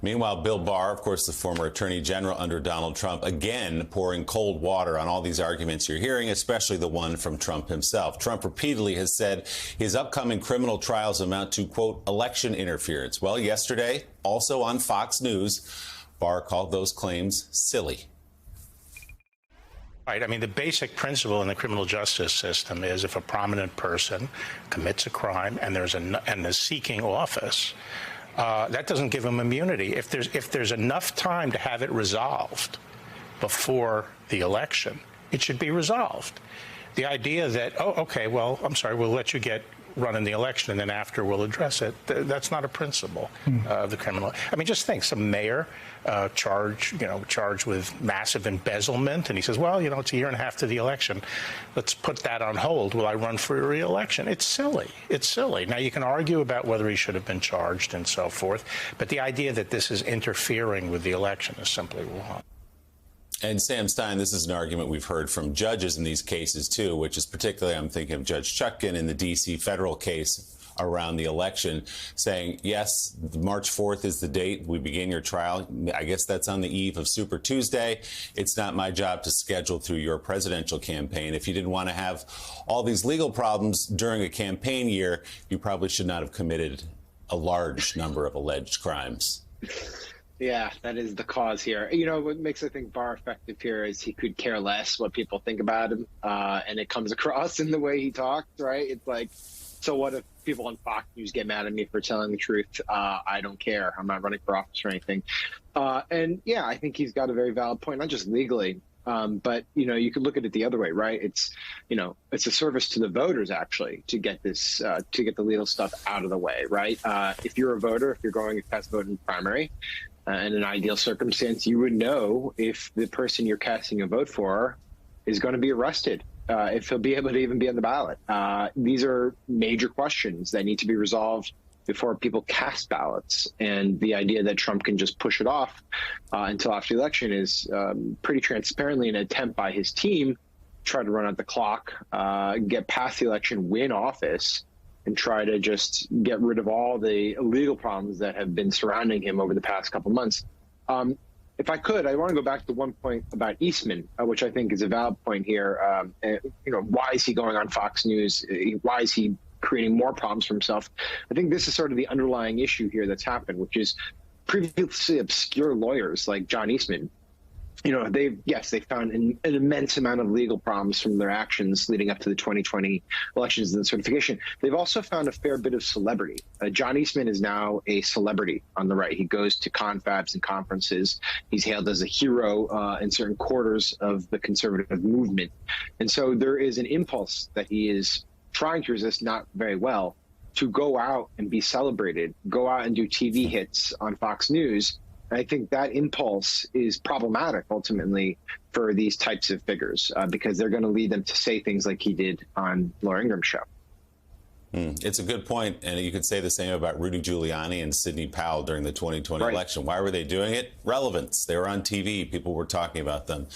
Meanwhile, Bill Barr, of course, the former attorney general under Donald Trump, again pouring cold water on all these arguments you're hearing, especially the one from Trump himself. Trump repeatedly has said his upcoming criminal trials amount to, quote, election interference. Well, yesterday, also on Fox News, Barr called those claims silly. Right. I mean, the basic principle in the criminal justice system is if a prominent person commits a crime and is seeking office, that doesn't give him immunity. If there's enough time to have it resolved before the election, it should be resolved. The idea that, oh, okay, well, I'm sorry, we'll let you run in the election and then after we'll address it, that's not a principle of the criminal. I mean, just think, some mayor charged with massive embezzlement, and he says, well, it's a year and a half to the election. Let's put that on hold. Will I run for re-election? It's silly. It's silly. Now, you can argue about whether he should have been charged and so forth, but the idea that this is interfering with the election is simply wrong. And Sam Stein, this is an argument we've heard from judges in these cases, too, which is particularly, I'm thinking of Judge Chutkan in the D.C. federal case around the election, saying, yes, March 4th is the date we begin your trial. I guess that's on the eve of Super Tuesday. It's not my job to schedule through your presidential campaign. If you didn't want to have all these legal problems during a campaign year, you probably should not have committed a large number of alleged crimes. Yeah, that is the cause here. What makes, I think, Barr effective here is he could care less what people think about him. And it comes across in the way he talks, right? It's like, so what if people on Fox News get mad at me for telling the truth? I don't care. I'm not running for office or anything. And yeah, I think he's got a very valid point, not just legally, but, you could look at it the other way, right? It's a service to the voters, actually, to get this, to get the legal stuff out of the way, right? If you're a voter, if you're going to cast a vote in the primary, in an ideal circumstance, you would know if the person you're casting a vote for is going to be arrested, if he'll be able to even be on the ballot. These are major questions that need to be resolved before people cast ballots. And the idea that Trump can just push it off until after the election is pretty transparently an attempt by his team to try to run out the clock, get past the election, win office, and try to just get rid of all the legal problems that have been surrounding him over the past couple months. If I could, I want to go back to one point about Eastman, which I think is a valid point here. Why is he going on Fox News? Why is he creating more problems for himself? I think this is sort of the underlying issue here that's happened, which is previously obscure lawyers like John Eastman. They found an immense amount of legal problems from their actions leading up to the 2020 elections and certification. They've also found a fair bit of celebrity. John Eastman is now a celebrity on the right. He goes to confabs and conferences. He's hailed as a hero in certain quarters of the conservative movement. And so there is an impulse that he is trying to resist, not very well, to go out and be celebrated, go out and do TV hits on Fox News. I think that impulse is problematic ultimately for these types of figures because they're going to lead them to say things like he did on Laura Ingraham's show. It's a good point, and you could say the same about Rudy Giuliani and Sidney Powell during the 2020 election. Why were they doing it? Relevance. They were on TV. People were talking about them.